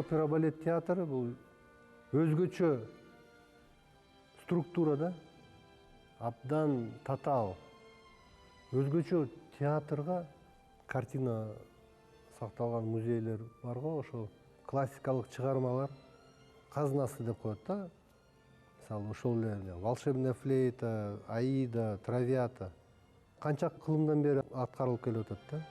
опера балет театры бұл өзгөчө структурада, абдан татаал. Өзгөчө театрга картина сакталган музейлер бар го, ошол классикалык чыгармалар казынасы деп коет да. Мисалы, ошол эле волшебная флейта, Аида, Травиата канча кылымдан бери аткарылып келип атат да.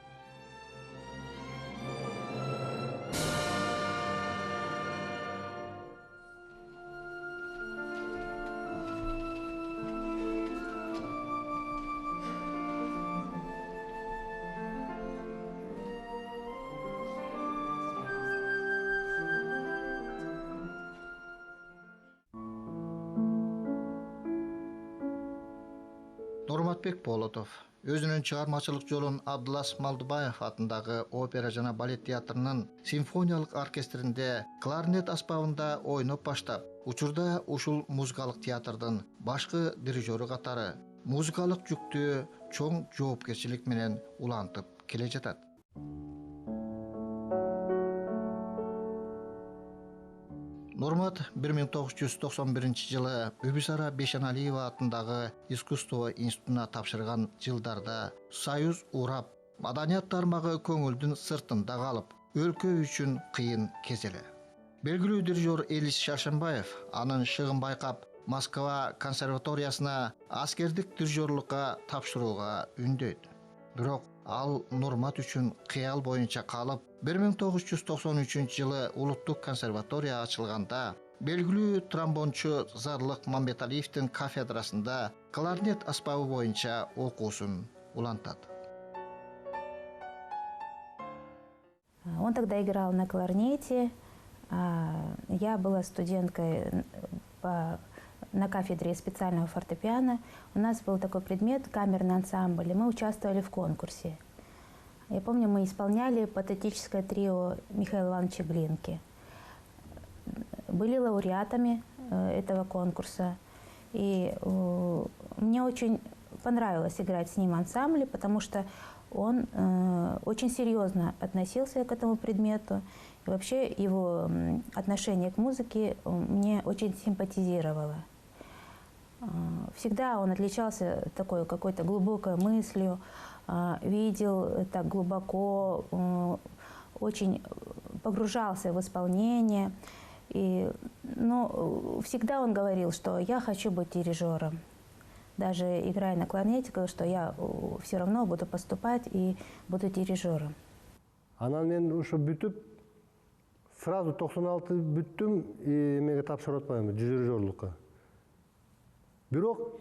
Нурматбек Болотов өзүнүн чыгармачылык жолун Абдылас Малдыбаев атындагы опера жана балет театрынын симфониялык оркестринде кларнет аспабында ойноп баштап, учурда ушул музыкалык театрдын башкы дирижеру катары музыкалык жүктү чоң жоопкерчилик менен улантып келе жатат. Нурмат 1991 жылы Бүбүсара Бешеналиева атындагы искусство институтуна тапшырган жылдарда Союз урап, маданият тармагы көңүлдүн сыртында калып, өлкө үчүн кыйын кезеле. Белгилүү дирижер Элис Шаршенбаев анын шыгын байкап, Москва консерваториясына аскердик дирижерлукка тапшырууга үндөйт. Бирок ал Нурмат үчүн кыял боюнча калып, 1993 жылы Улуттук консерватория ачылганда, белгилүү тромбончу Зарлык Мамбеталиевдин кафедрасында кларнет аспабы боюнча окуусун улантат. Он тогда играл на кларнете, я была студенткой на кафедре специального фортепиано. У нас был такой предмет камерный ансамбль, и мы участвовали в конкурсе. Я помню, мы исполняли патетическое трио Михаила Ивановича Глинки. Были лауреатами этого конкурса. И мне очень понравилось играть с ним в ансамбле, потому что он очень серьезно относился к этому предмету. И вообще его отношение к музыке мне очень симпатизировало. Всегда он отличался такой какой-то глубокой мыслью, видел так глубоко, очень погружался в исполнение. Но всегда он говорил, что я хочу быть дирижером. Даже играя на кларнете, говорил, что я все равно буду поступать и буду дирижером. Анан мен ушу бүтүп, сразу 96 бүттүм, и мега тапшырып атпайм дирижерлукка. Бирок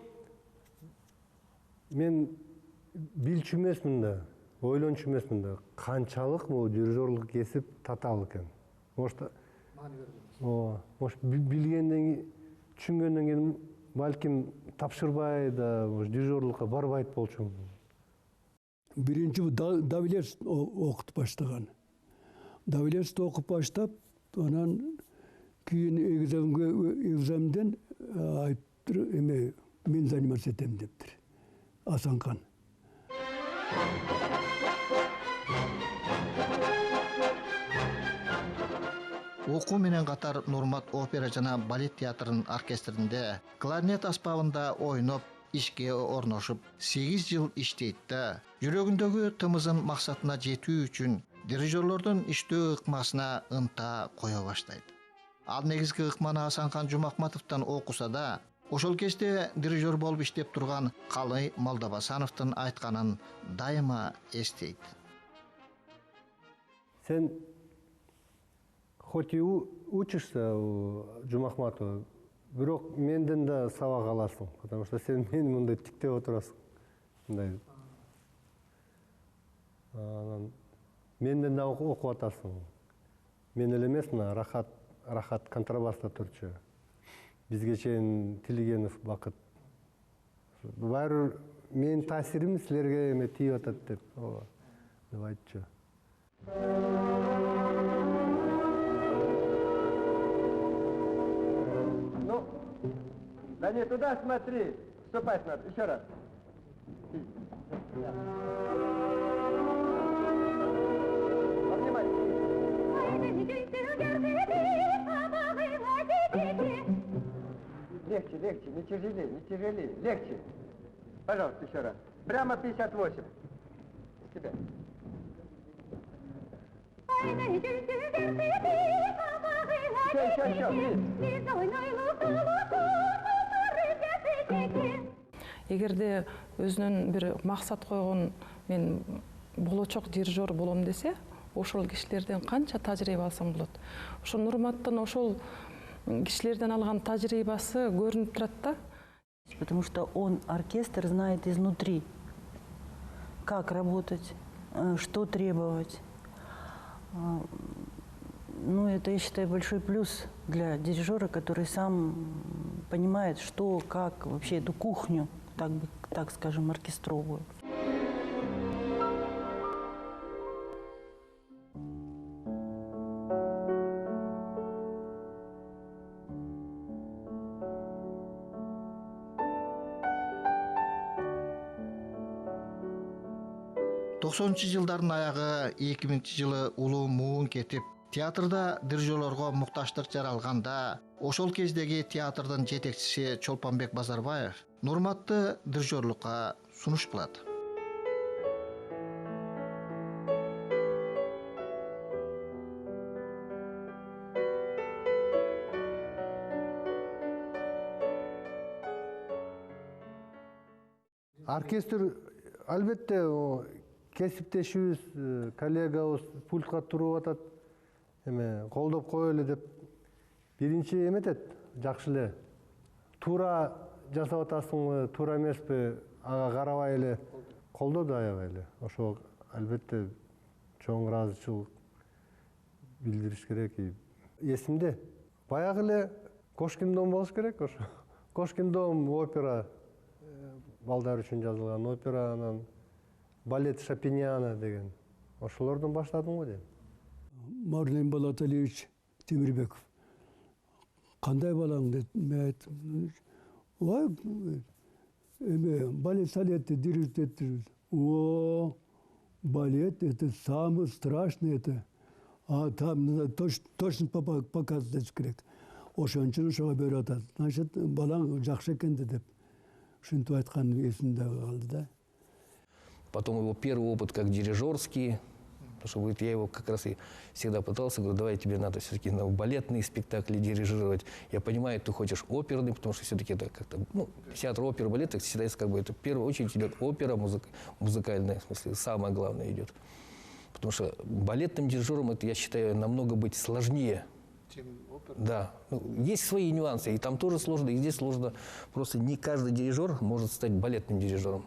мен билчү эмесмин да, ойлончу эмесмин да, канчалык бул дирижерлук кесип татаал экен. Может билгенден, түшүнгөндөн кийин балким тапшырбай да, дирижерлукка барбайт болчумун. Биринчи давлерст окутуп баштаган. Давлерст окуп баштап, анан кийин экзамден айтыптыр, эме мен заниматься этем дептир. Асанкан. Окуу менен катар Нурмат опера жана балет театрынын оркестринде кларнет аспабында ойноп, ишке орношуп 8 жыл иштейт да, жүрөгүндөгү тымызын максатына жетүү үчүн дирижерлордун иштөө ыкмасына ынта кое баштайт. Ал негизги ыкманы Асанкан Жумакматовдон окуса да, ошол кезде дирижер болуп иштеп турган Калый Малдабасановдун айтканын дайыма эстейт. Сен хоть и учишься у Жумахматова, бирок менден да сабак аласың, потому что сен мени мындай тиктеп отурасың. Мындай. Менден да окуп атасың. Мен эле эмес, мына Рахат контрабаста турчу. Бизге чейин Тилигенов Бакыт. Баары менин таасирим силерге эме тийип атат деп айтчу. Ну, да не туда смотри, вступать надо, еще раз. Внимание. Легче, легче, не тяжелее, не тяжелее, легче. Пожалуйста, еще раз. Прямо 58. С тебя. Егерде өзүнүн бир максат койгон мен болочок дирижер болом десе, ошол кишилерден канча тажрыйба алсаң болот. Ошо Нурматтын ошол кишилерден алган тажрыйбасы көрүнүп турат да. Потому что он оркестр знает изнутри, как работать, что требовать. Ну, это, я считаю, большой плюс для дирижера, который сам понимает, что, как вообще эту кухню, так скажем, оркестровую. Жылдардын аягы 2000 улуу муун кетип, театрда дирижерлорго мукташтык жаралганда, ошол кездеги театрдын жетекчиси Чолпонбек Базарбаев Нурматты дирижерлукка сунуш кылат. Оркестр албетте кесиптешибиз, коллегабыз пультка туруп атат, колдоп коелу деп биринчи эметет, жакшы эле. Туура жасап атасыңбы, туура эмеспи, ага карабай эле колдоду аябай эле. Ошо албетте чоң ыраазычылык билдириш керек. Эсимде баягы эле Кошкин дом болуш керек ошо. Кошкин дом опера, балдар үчүн жазылган опера, анан балет Шапиняна деген. Ошолордон баштадым го дейм. Марлен Балаталевич Темирбеков. Кандай балаң деп, мен айттым. Ой, балет салетти дирижер. О, балет это самое страшное это. А там надо точно показать керек. Ошон үчүн ошого берип атат. Значит, балаң жакшы экен деп. Ушинтип айткан эсимде калды да. Потом его первый опыт как дирижерский, потому что я его как раз и всегда пытался, говорю, давай тебе надо все-таки балетные спектакли дирижировать. Я понимаю, ты хочешь оперный, потому что все-таки это как-то, театр оперы, балет, это считается как бы, это в первую очередь идет опера, музыкальная, в смысле, самое главное идет. Потому что балетным дирижером, это, я считаю, намного быть сложнее. Чем опера? Да. Есть свои нюансы, и там тоже сложно, и здесь сложно. Просто не каждый дирижер может стать балетным дирижером.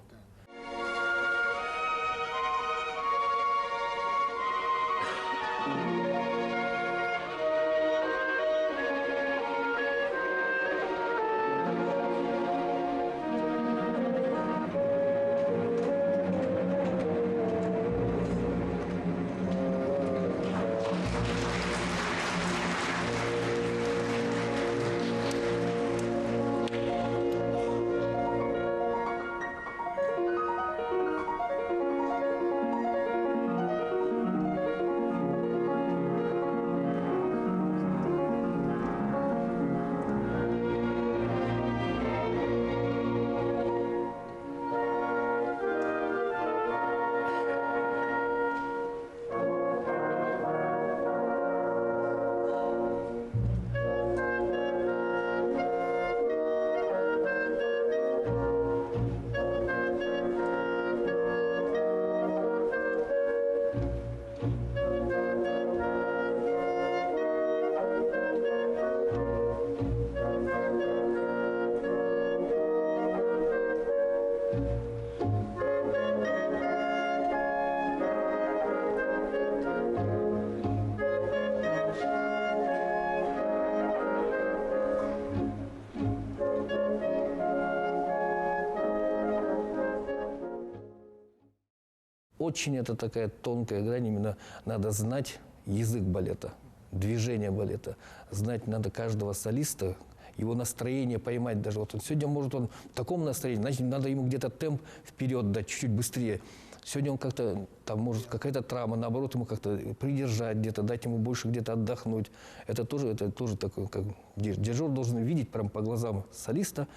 Очень это такая тонкая грань, именно надо знать язык балета, движение балета, знать надо каждого солиста, его настроение поймать даже. Вот он сегодня может он в таком настроении, значит, надо ему где-то темп вперед дать, чуть-чуть быстрее. Сегодня он как-то, там может какая-то травма, наоборот, ему как-то придержать где-то, дать ему больше где-то отдохнуть. Это тоже такой, как дирижер должен видеть прям по глазам солиста,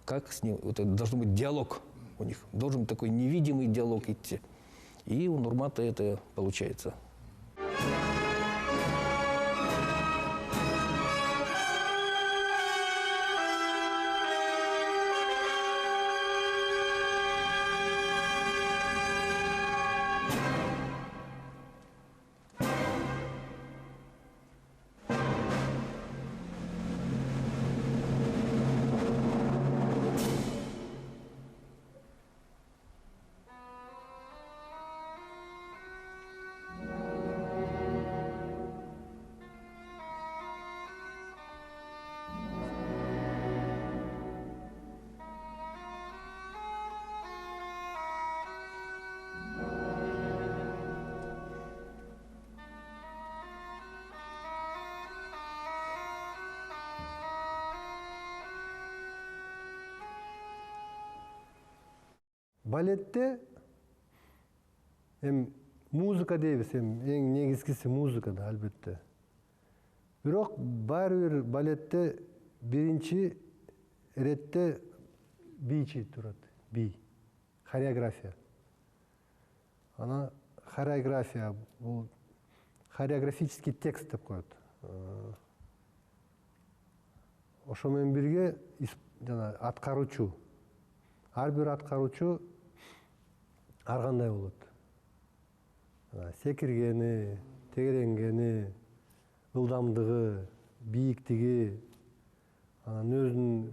как с ним, это должен быть диалог у них, должен быть такой невидимый диалог идти. И у Нурмата это получается. Балетте музыка дейбиз, эң негизгиси музыка да албетте. Бирок баары бир балетте биринчи иретте бийчи турат, бий, хореография. Ана хореография, бул хореографический текст деп коет. Ошо менен бирге жана аткаруучу. Ар бир аткаруучу ар кандай болот. Секиргени, тегеренгени, ылдамдыгы, бийиктиги, анан өзүнүн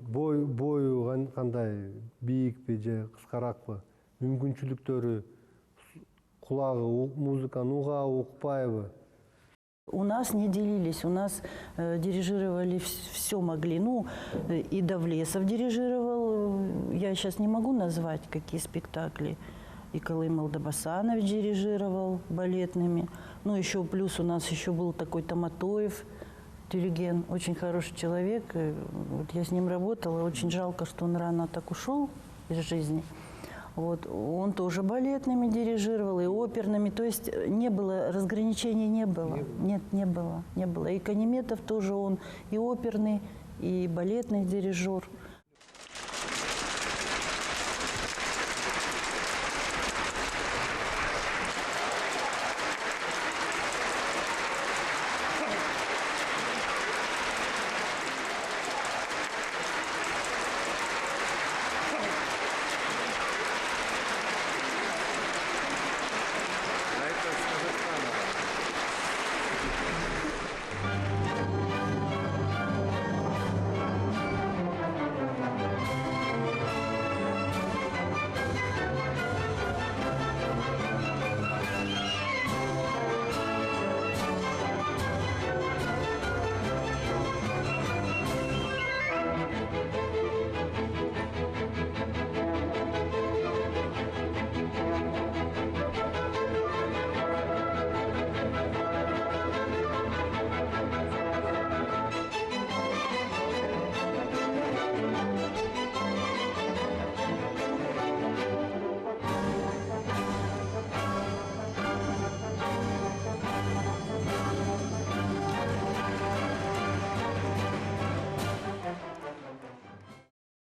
бою кандай, бийикпи же кыскаракпы, мүмкүнчүлүктөрү, кулагы музыканы угабы, укпайбы. У нас не делились, у нас дирижировали все могли. Ну, и Давлесов дирижировал, я сейчас не могу назвать, какие спектакли. И Калым Алдабасанович дирижировал балетными. Ну, еще плюс у нас еще был такой Таматоев, диригент, очень хороший человек. Вот я с ним работала, очень жалко, что он рано так ушел из жизни. Вот, он тоже балетными дирижировал и оперными, то есть не было, разграничений не было. Нет, не было. И Канеметов тоже он и оперный, и балетный дирижер.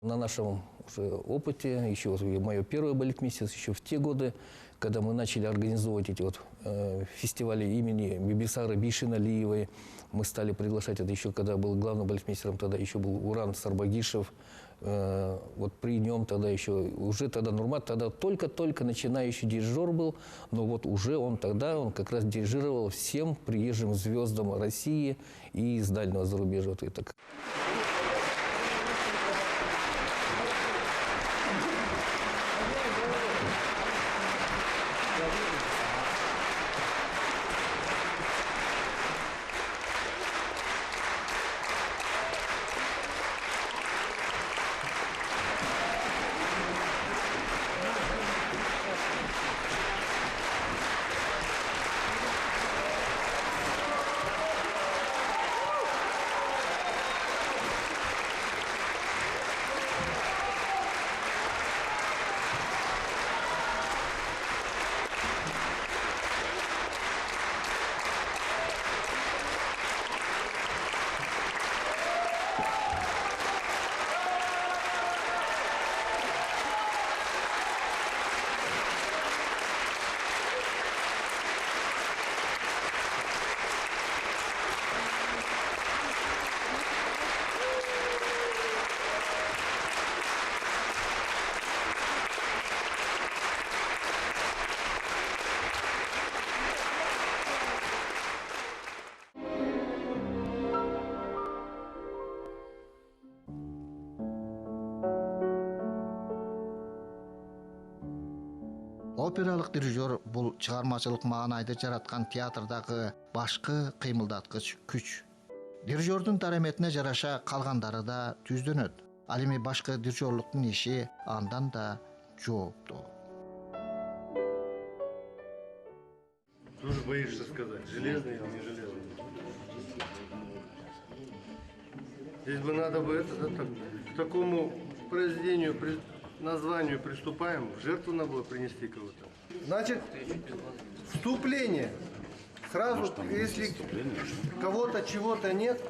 На нашем уже опыте, еще вот мое первое балетмейстерство, еще в те годы, когда мы начали организовывать эти вот фестивали имени Бибисары Бишиналиевой, мы стали приглашать, это еще когда был главным балетмейстером, тогда еще был Уран Сарбагишев, вот при нем тогда еще, уже тогда Нурмат, тогда только-только начинающий дирижер был, но вот уже он как раз дирижировал всем приезжим звездам России и из дальнего зарубежья. Вот это. Опералык дирижер бул чыгармачылык маанайды жараткан театрдагы башкы кыймылдаткыч күч. Дирижердун дараметине жараша калгандары да түздөнөт. Ал эми башкы дирижерлуктун иши андан да жооптуу. Тоже боишься сказать, железный или не железный? Здесь бы надо бы к такому произведению, названию приступаем, в жертву надо было принести кого-то. Значит, вступление. Сразу, если кого-то чего-то нет,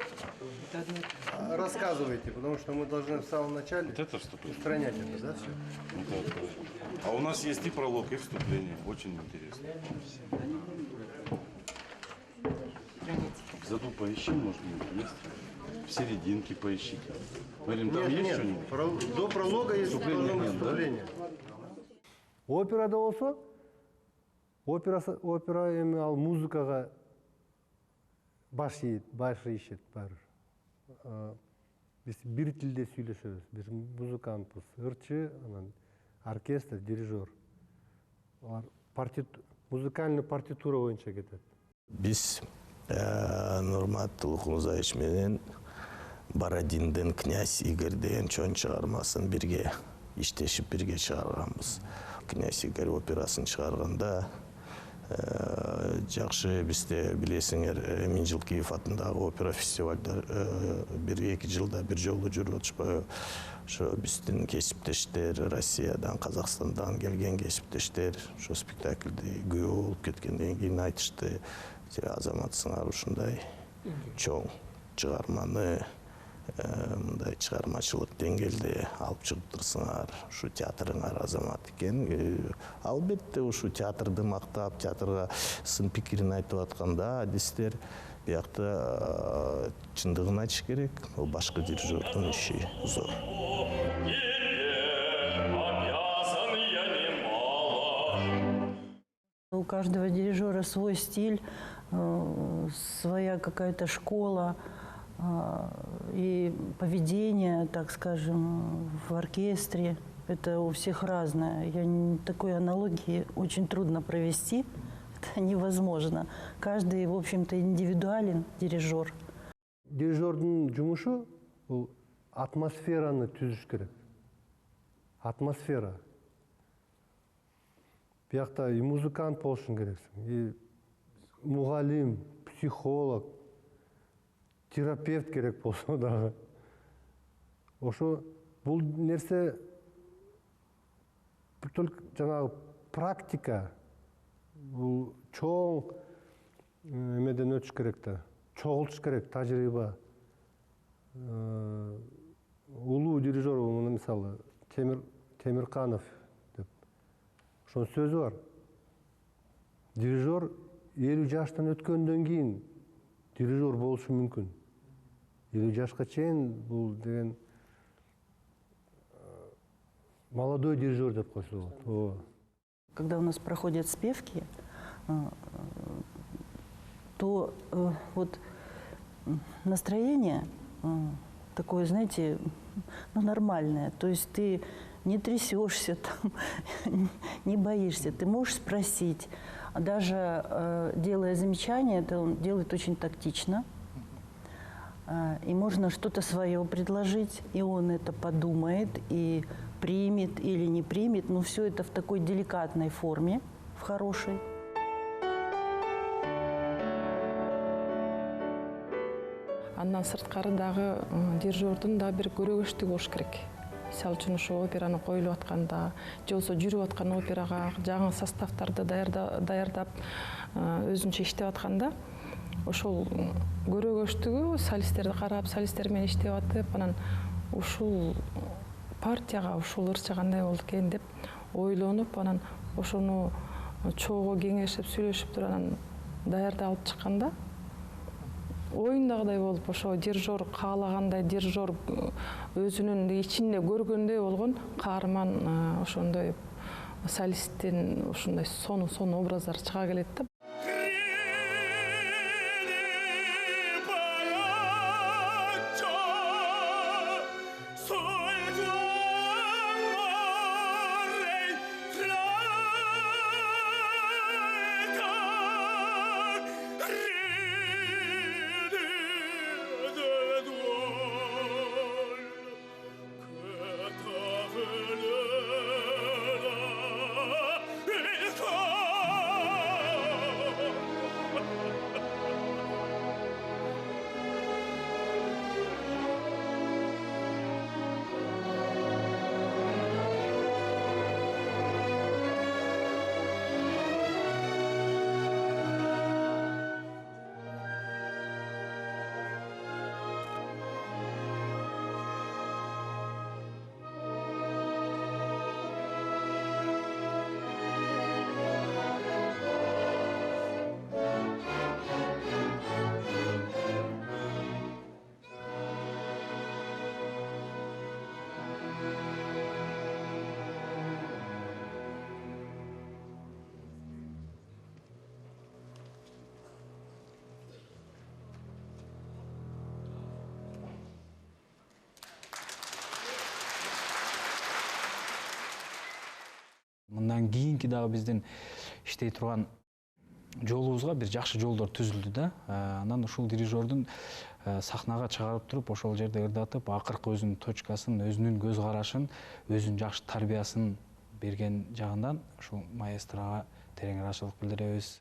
рассказывайте, потому что мы должны в самом начале устранять это, да, все? А у нас есть и пролог, и вступление. Очень интересно. Зато поищи, может быть, есть. В серединке поищите. Марин, там есть что-нибудь? До пролога есть вступление. Операда болсо, опера эми ал музыкага баш ийишет баары. Биз бир тилде сүйлөшөбүз. Бир музыкантпыз, ырчы, анан оркестр, дирижер. Алар музыкальный партитура боюнча кетет. Биз Нурмат Тулкунзаевич менен Бородиндин князь Игорь деген чоң чыгармасын бирге иштешип бирге чыгарганбыз. Князь Игорь операсын чыгарганда жакшы бизде билесиңер Эмин Жылкиев атындагы опера фестивалдар 1-2 жылда бир жолу жүрүп атышпайбы. Ошо биздин кесиптештер, Россиядан, Казакстандан келген кесиптештер ошо спектакльди күбө болуп кеткенден кийин айтышты. Азамат сыңар ушундай чоң чыгарманы мындай чыгармачылык деңгээлде алып чыгыптырсыңар, ушу театрыңар Азамат экен. Албетте ушу театрды мактап, театрга сын пикирин айтып атканда адистер биякта чындыгын айтыш керек. Ол башкы дирижердун иши зор. У каждого дирижера свой стиль, своя какая-то школа и поведение, так скажем, в оркестре. Это у всех разное. Такой аналогии очень трудно провести. Это невозможно. Каждый, в общем-то, индивидуален дирижер. Дирижердун жумушу бул атмосфераны түзүш керек. Атмосфера. Биякта и музыкант болушуң керексиң, и мугалим, психолог, терапевт керек болсо дагы. Ошо бул нерсе только жанагы практика, бул чоң эмеден өтүш керек да, чогултуш керек, тажрыйба. Улуу дирижер, мисалы, Темирканов деп. Ошонун сөзү бар. Дирижер 50 жаштан өткөндөн кийин дирижер болушу мүмкүн. 50 жашка чейин бул деген молодой дирижер деп коюлат. Когда у нас проходят спевки, то вот настроение такое, знаете, нормальное. То есть ты не трясешься, не боишься, ты можешь спросить. Даже делая замечания, это он делает очень тактично. И можно что-то свое предложить, и он это подумает, и примет или не примет. Но все это в такой деликатной форме, в хорошей. Андан сырткары дагы дирижердун да бир көрөгөчтүгү болуш керек. Мисалы үчүн ошо операны коюлуп атканда, же болбосо жүрүп аткан операга жаңы составдарды даярдап өзүнчө иштеп атканда, ошол көрөгөчтүгү солисттерди карап, солисттер менен иштеп атып, анан ушул партияга ушул ырчы кандай болду экен деп ойлонуп, анан ошону чогуу кеңешип, сүйлөшүп туруп анан даярдап алып чыкканда, оюндагыдай болуп, ошо дирижер каалагандай, дирижер өзүнүн ичинде көргөндөй болгон каарман ошондой солисттин ушундай сонун образдар чыга келет да. Мындан кийинки дагы биздин иштей турган жолубузга бир жакшы жолдор түзүлдү да. Анан ушул дирижердун сахнага чыгарып туруп, ошол жерде ырдатып, акыркы өзүнүн точкасын, өзүнүн көз карашын, өзүнүн жакшы тарбиясын берген жагынан ушул маэстроға терең ыраазычылык билдиребиз.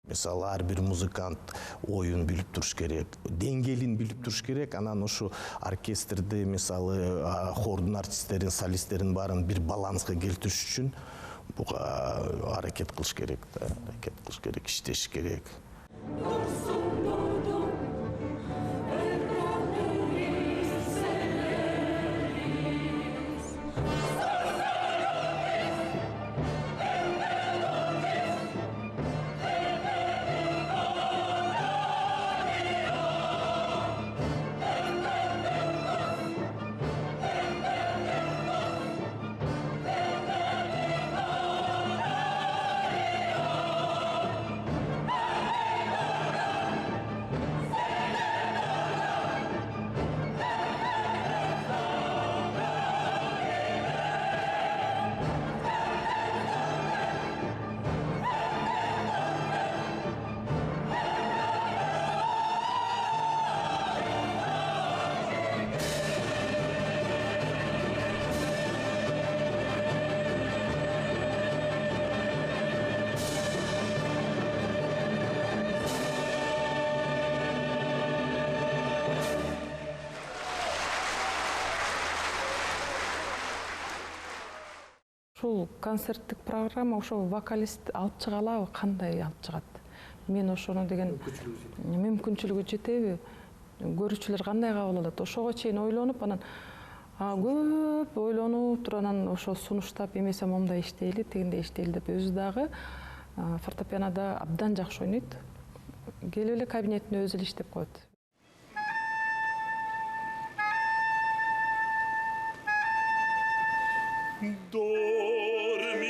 Мисалы, ар бир музыкант оюн билип туруш керек, деңгээлин билип туруш керек. Анан ушу оркестрди, мисалы, хордун артисттерин, солисттерин баарын бир баланска келтириш үчүн буга аракет кылыш керек, иштеш керек. Ушул концерттик программа ошо вокалист алып чыга алабы, кандай алып чыгат? Мен ошону деген мүмкүнчүлүгү жетеби? Көрүүчүлөр кандай кабыл алат? Ошого чейин ойлонуп, анан көп ойлонуп туруп, анан ошо сунуштап, эмесе момундай иштейли, тигиндей иштейли деп өзү дагы фортепианода абдан жакшы ойнойт. Келип эле кабинетинде өзү эле иштеп коет. Dormirò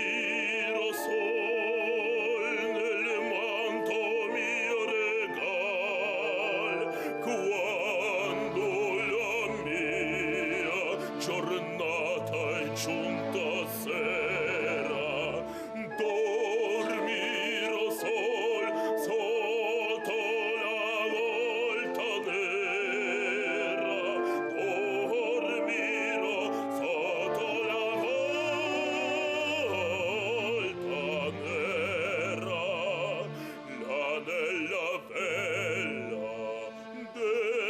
sol nel manto mio regal, quando la mia giornata è giunta sera. Dormirò sol sotto la volta nera, dormirò sotto la volta nera, l'anella bella dell'Escurial.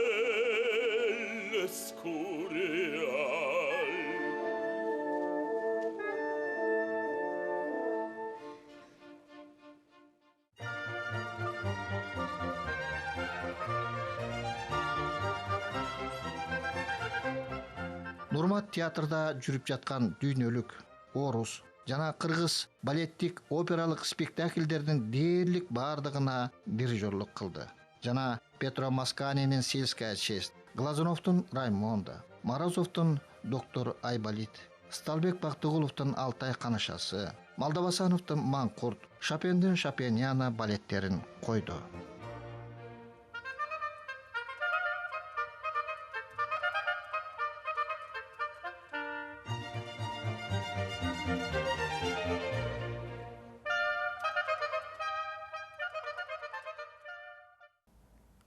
Нурмат театрда жүрүп жаткан дүйнөлүк, орус жана кыргыз балеттик опералык спектакльдердин дээрлик баардыгына дирижерлук кылды. Жана Петро Масканинин «Сельская честь», Глазуновдун «Раймонда», Морозовдун «Доктор Айболит», Сталбек Бактыгуловдун «Алтай канышасы», Малдабасановдун «Маңкурт», Шопендин «Шопениана» балеттерин койду.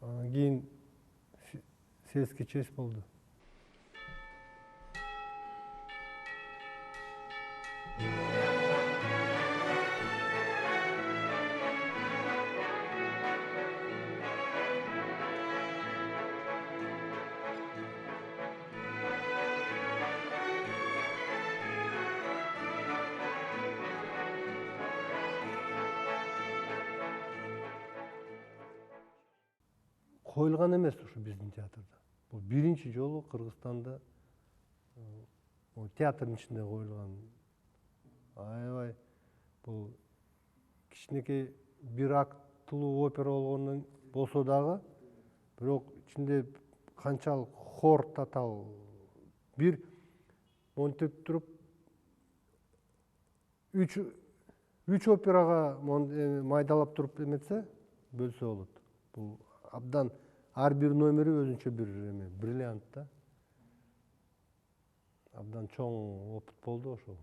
Анан кийин сельский честь болду. Коюлган эмес ушу биздин театрда. Бул биринчи жолу Кыргызстанда театрдын ичинде коюлган. Аябай бул кичинекей бир актылуу опера болгондон болсо дагы, бирок ичинде канчалык хор татал, бир монтип туруп үч операга майдалап туруп эметсе бөлсө болот. Бул абдан ар бир номери өзүнчө бир эме, бриллиант да. Абдан чоң опыт болду ошол.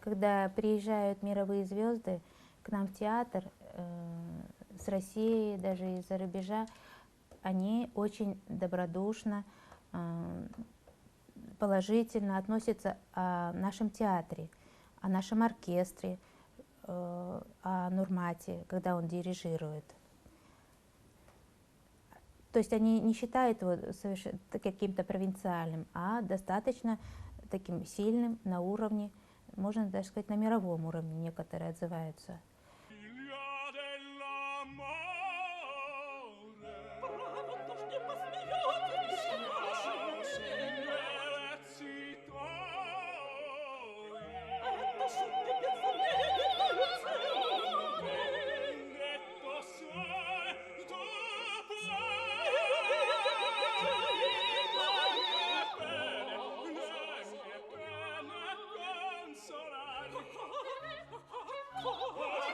Когда приезжают мировые звезды к нам в театр с России, даже из-за рубежа, они очень добродушно, положительно относятся о нашем театре, о нашем оркестре, о Нурмате, когда он дирижирует. То есть они не считают его совершенно каким-то провинциальным, а достаточно таким сильным на уровне, можно даже сказать, на мировом уровне некоторые отзываются. Oh,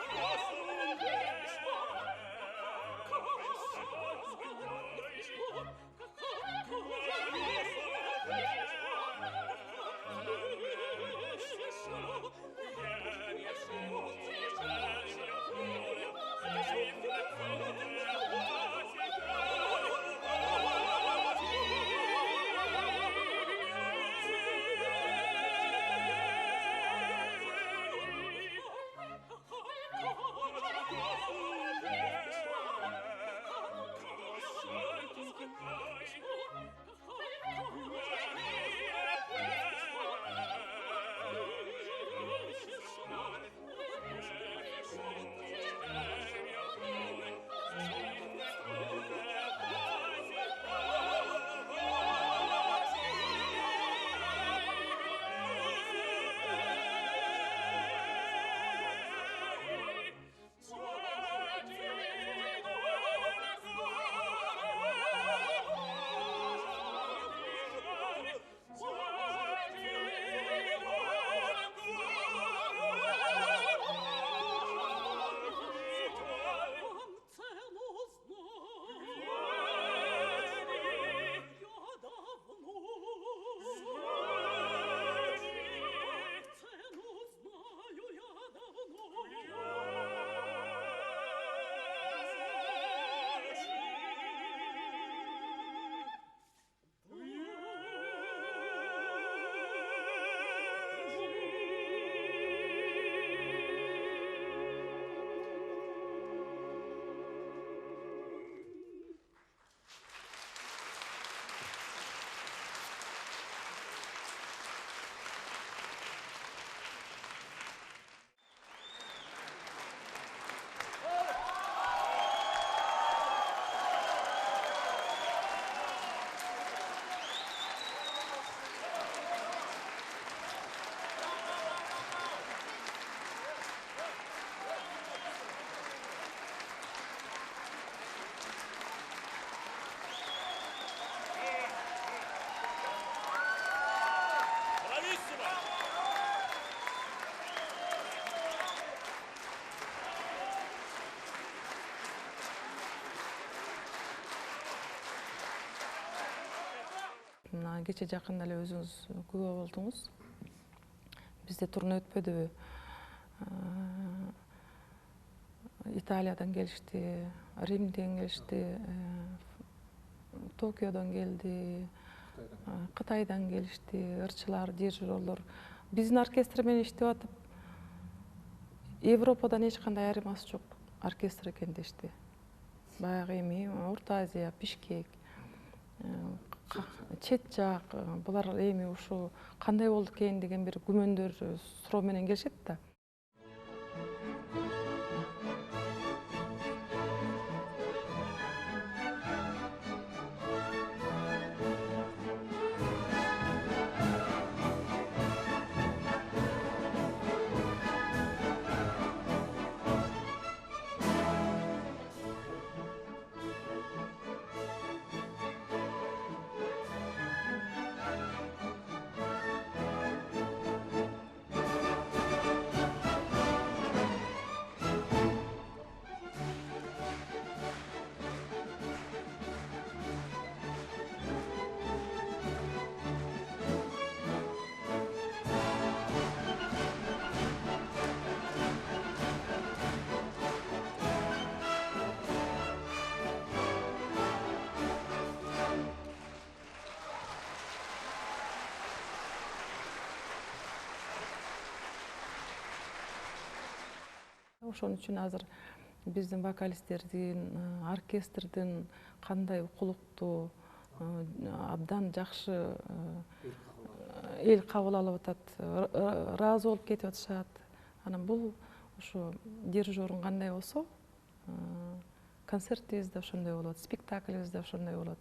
мына кече жакында эле өзүңүз күбө болдуңуз. Бизде турне өтпөдүбү? Италиядан келишти, Римден келишти, Токиодон келди, Кытайдан келишти, ырчылар, дирижерлор. Биздин оркестр менен иштеп атып, Европадан эч кандай айырмасы жок оркестр экен дешти. Баягы эми Орто Азия, Бишкек, чет жак, булар эми ушу кандай болду экен деген бир күмөндөр, суроо менен келишет да. Ошон үчүн азыр биздин вокалисттердин, оркестрдин кандай укулуктуу, абдан жакшы эл кабыл алып атат, ыраазы болуп кетип атышат. Анан бул ушу дирижерүң кандай болсо, концертибиз да ошондой болот, спектаклибиз да ошондой болот.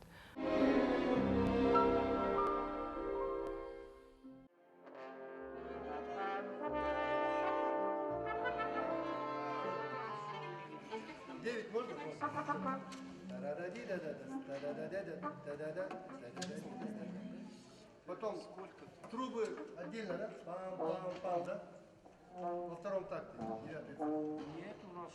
Потом трубы отдельно, да? Пам-пам-пам, да? Во втором такте. Нет у нас.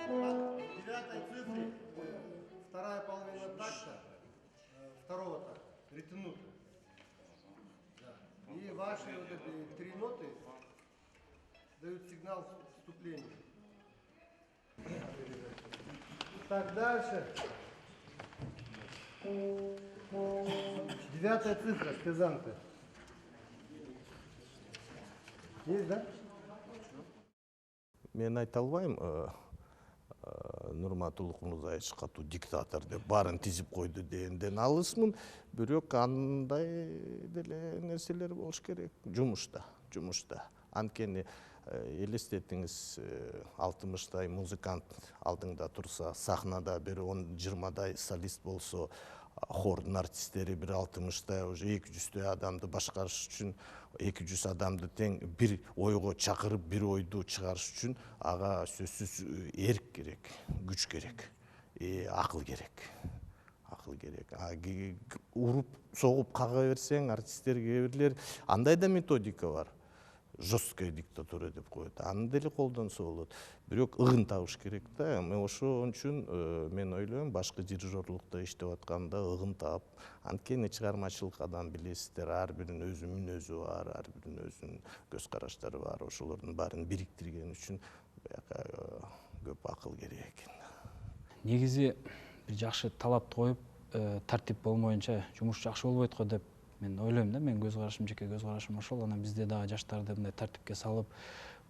В девятой цифре вторая половина такта, второго такта, ретянута. Да. И ваши вот эти три ноты дают сигнал вступления. Так, дальше. Девятая цифра, спезанты. Есть, да? Мен айта албайм, Нурматулук мырза эч катуу диктатор деп баарын тизип койду дегенден алысмын, бирок андай деле нерселер болуш керек жумушта. Анткени элестетиңиз 60-дай музыкант алдыңда турса, сахнада бир 10-20-дай солист болсо, хордун артисттери бир 60-дай, уже 200-дөй адамды башкарыш үчүн 200 адамды тең бир ойго чакырып, бир ойду чыгарыш үчүн ага сөзсүз эрк керек, күч керек, акыл керек. Уруп, согуп кага берсең, артисттерге бирлер, андай да методика бар. Жесткая диктатура деп коет. Аны деле колдонсо болот. Бирок ыгын табыш керек да. Ошон үчүн мен ойлойм, башкы дирижерлукта иштеп атканда ыгын таап, анткени чыгармачылык адам билесиздер, ар биринин өзү мүнөзү бар, ар биринин өзүнүн көз караштары бар. Ошолордун баарын бириктирген үчүн көп акыл керек экен. Негизи бир жакшы талапты коюп, тартип болмоюнча жумуш жакшы болбойт го деп мен ойлойм да. Мен көз карашым, жеке көз карашым ошол. Анан бизде дагы жаштарды мындай тартипке салып,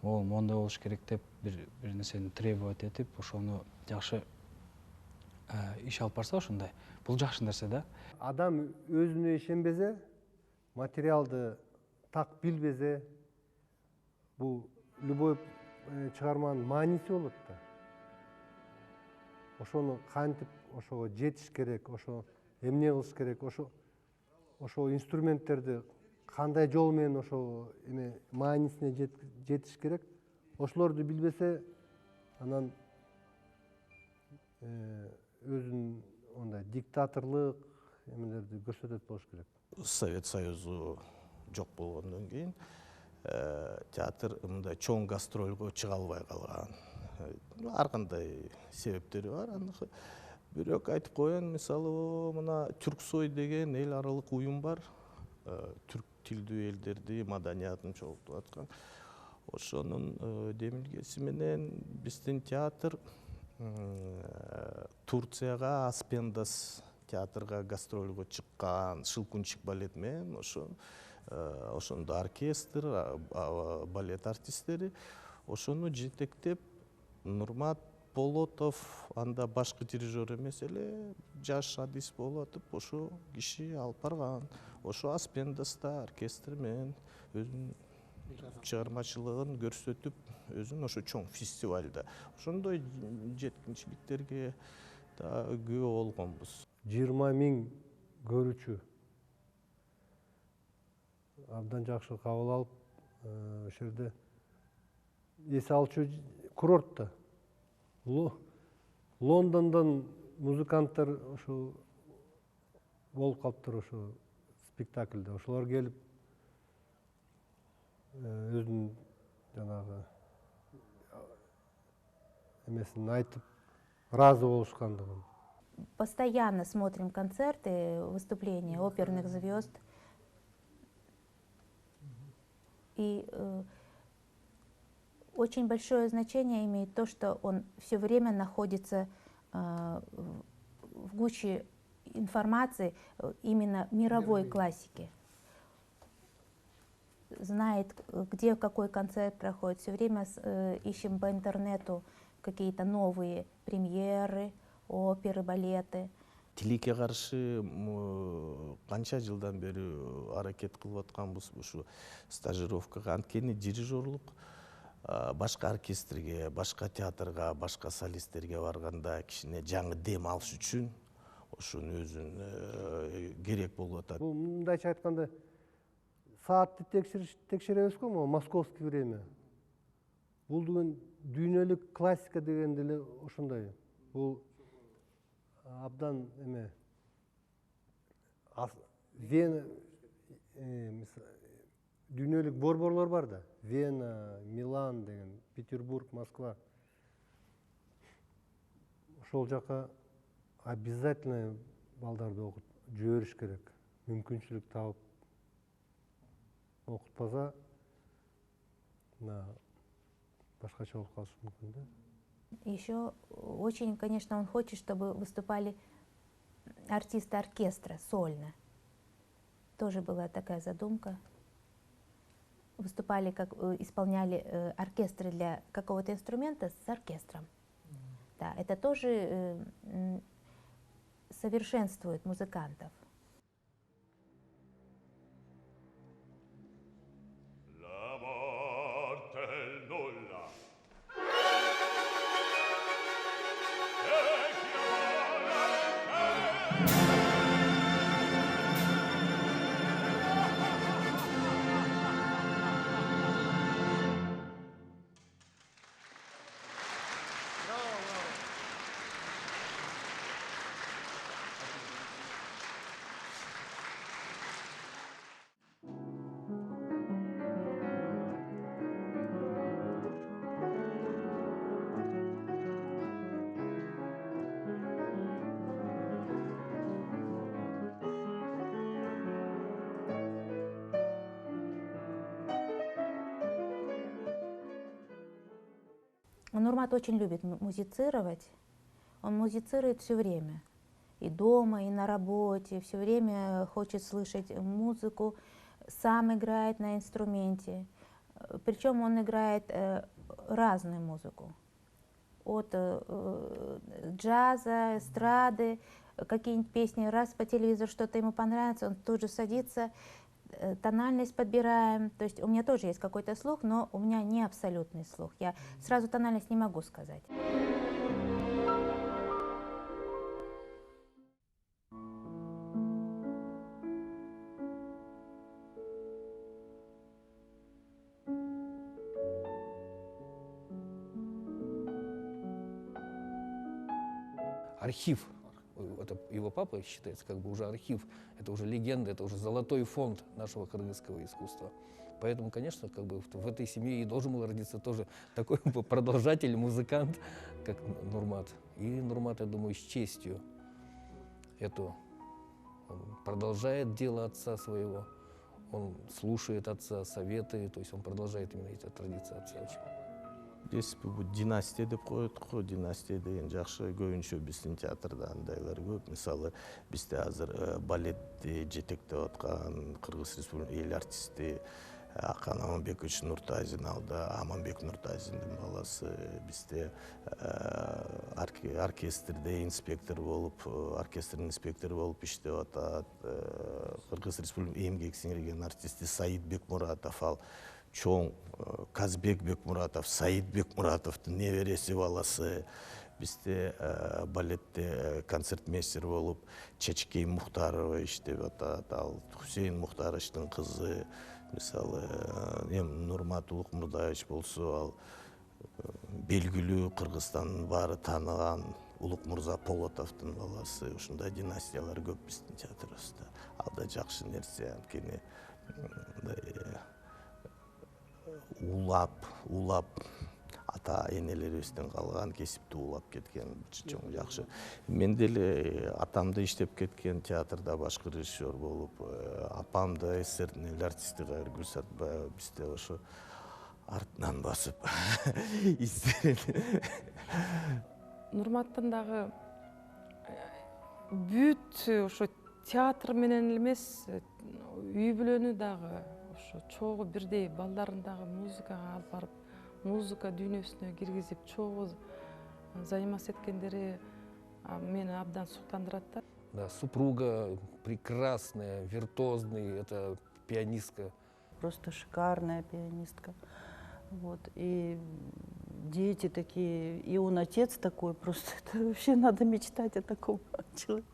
моундай болуш керек деп бир нерсени требовать этип, ошону жакшы иш алып барса ошондой. Бул жакшы нерсе да. Адам өзүнө ишенбесе, материалды так билбесе, бул любой чыгарманын мааниси болот да. Ошону кантип ошого жетиш керек, ошо эмне кылыш керек, ошо инструменттерди кандай жол менен ошо маанисине жетиш керек. Ошолорду билбесе, анан өзүнүн ондай диктаторлук эмелерди көрсөтөт болуш керек. Совет Союзу жок болгондон кийин театр мындай чоң гастрольгө чыга албай калган. Ар кандай себептери бар. Бирок айтып коеюн, мисалы мына Түрксой деген эл аралык уюм бар. Түрк тилдүү элдерди маданиятын чогултуп аткан. Ошонун демилгеси менен биздин театр Турцияга Аспендас театрга гастрольгө чыккан, Шылкунчик балет менен ошондо оркестр, балет артисттери ошону жетектеп Нурмат Болотов, анда башкы дирижер эмес эле, жаш адис болуп атып, ошо киши алып барган. Ошо Аспендаста оркестр менен өзүнүн чыгармачылыгын көрсөтүп, өзүн ошо чоң фестивалда. Ошондой жеткинчиликтерге да күбө болгонбуз. 20 000 көрүүчү абдан жакшы кабыл алып, ошол жерде эс алчу курортто. Лондондон музыканттар ошо болуп калыптыр, ошо спектакльде. Ошолор келип өзүнүн жанагы эмесин айтып, ыраазы болушкандыгын. Постоянно смотрим концерты, выступления оперных звезд. И очень большое значение имеет то, что он все время находится в гуще информации именно мировой классики. Знает, где какой концерт проходит. Все время ищем по интернету какие-то новые премьеры, оперы, балеты. Тилекке каршы канча жылдан бери аракет кылып атканбыз ушу стажировкага. Анткени дирижерлук башка оркестрге, башка театрга, башка солисттерге барганда кичине жаңы дем алыш үчүн ошонун өзүн керек болуп атат. Бул мындайча айтканда саатты текшеребиз го, могу московский время. Бул деген дүйнөлүк классика деген деле ошондой. Бул абдан эме Вена дүйнөлүк борборлор бар да. Вена, Милан деген, Петербург, Москва. Ошол жака обязательно балдарды окут жибериш керек. Мүмкүнчүлүк таап окутпаса башкача болуп калышы мүмкүн да. Еще очень, конечно, он хочет, чтобы выступали артисты оркестра сольно. Тоже была такая задумка. Выступали, как исполняли оркестры для какого-то инструмента с оркестром. Да, это тоже совершенствует музыкантов. Нурмат очень любит музицировать. Он музицирует все время. И дома, и на работе. Все время хочет слышать музыку. Сам играет на инструменте. Причем он играет разную музыку. От джаза, эстрады, какие-нибудь песни. Раз по телевизору что-то ему понравится, он тут же садится. Тональность подбираем, то есть у меня тоже есть какой-то слух, но у меня не абсолютный слух. Я сразу тональность не могу сказать. Архив. Это его папа считается как бы уже архив, это уже легенда, это уже золотой фонд нашего кыргызского искусства. Поэтому, конечно, как бы в этой семье и должен был родиться тоже такой продолжатель, музыкант, как Нурмат. И Нурмат, я думаю, с честью эту он продолжает дело отца своего, он слушает отца, советы, то есть он продолжает именно эти традиции отца. Если бы династия деп коет го, династия деген жакшы көбүнчө биздин театрда андайлар көп. Мисалы, бизде азыр балетти жетектеп аткан Кыргыз Республикасынын эл артисти Акан Аманбекович Нуртазин алды. Аманбек Нуртазиндин баласы. Бизде оркестрде инспектор болуп, оркестрдин инспектору болуп иштеп атат. Кыргыз Республикасынын эмгек сиңирген артисти Саид Бекмуратов ал чоң Казбек Бекмуратов, Саид Бекмуратовдун небереси баласы. Бизде балетте концертмейстер болуп Чечкей Мухтарова иштеп атат. Ал Хусейн Мухтаровичтин кызы. Мисалы, Нурмат Улукмурдаевич болсо, ал белгилүү Кыргызстандын баары тааныган Улукмурза Полотовдун баласы. Ушундай династиялар көп биздин театрыбызда. Ал да жакшы нерсе, анткени улап ата энелерибизден калган кесипти улап кеткен чоң жакшы. Мен деле атамды иштеп кеткен театрда башкы режиссер болуп, апам да СССРдин эл артисти Кайыр Гүлсатбаева бизде ошо артынан басып издерин. Нурматтын дагы бүт ошо театр менен эмес, үй бүлөнү дагы ошо чогуу бирдей балдарын дагы музыкага алып барып, музыка дүйнөсүнө киргизип чогуу заниматься эткендери мени абдан суктандырат да. Да, супруга прекрасная, виртуозный, это пианистка. Просто шикарная пианистка. Вот. И дети такие, и он отец такой, просто это вообще надо мечтать о таком человеке.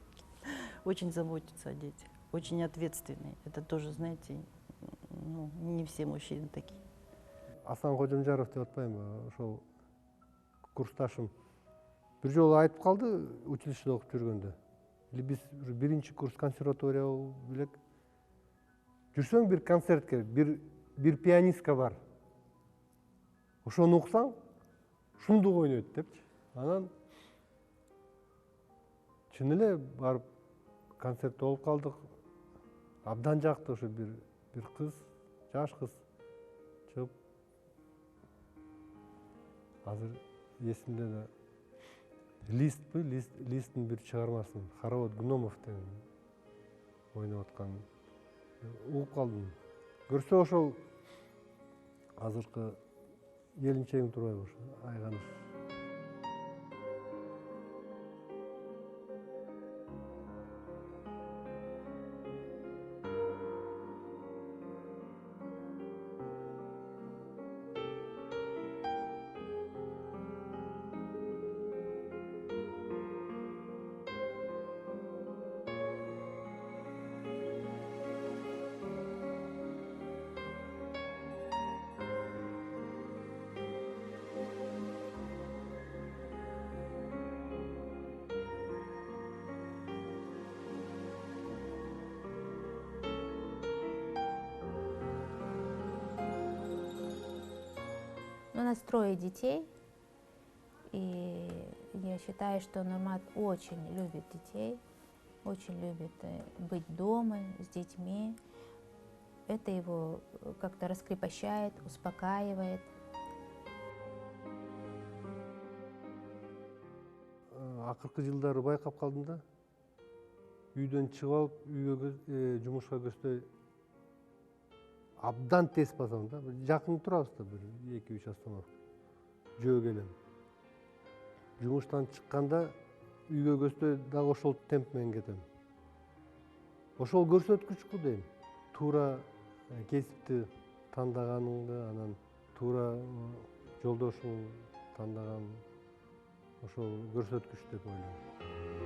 Очень заботится о детях, очень ответственный. Это тоже, знаете, ну, не все мужчины такие. Асан Кожомжаров деп атпаймынбы, ошол курсташым бир жолу айтып калды училищеде окуп жүргөндө. Или биз биринчи курс консерватория белек. Жүрсөң бир концертке, бир пианистка бар. Ошону уксаң, шумдук ойнойт депчи. Анан чын эле барып концертте болуп калдык. Абдан жакты ошо бир кыз, жаш кыз чыгып. Азыр эсимде да Листтин бир чыгармасын, Хоровод гномов деген ойноп аткан угуп калдым. Көрсө ошол азыркы келинчегим турбайбы ошо Айганыш. У нас 3 детей, и я считаю, что Нурмат очень любит детей, очень любит быть дома с детьми. Это его как-то раскрепощает, успокаивает. Акыркы жылдары байкап калдым да. Үйдөн чыгып алып, үйгө жумушка көздөй абдан тез басам да. Жакын турабыз да, бир 2-3 остановка. Жөө келем. Жумуштан чыкканда үйгө көздөй дагы ошол темп менен кетем. Ошол көрсөткүчкү дейм. Туура кесипти тандаганыңды, анан туура жолдошуң тандаган ошол көрсөткүч деп ойлойм.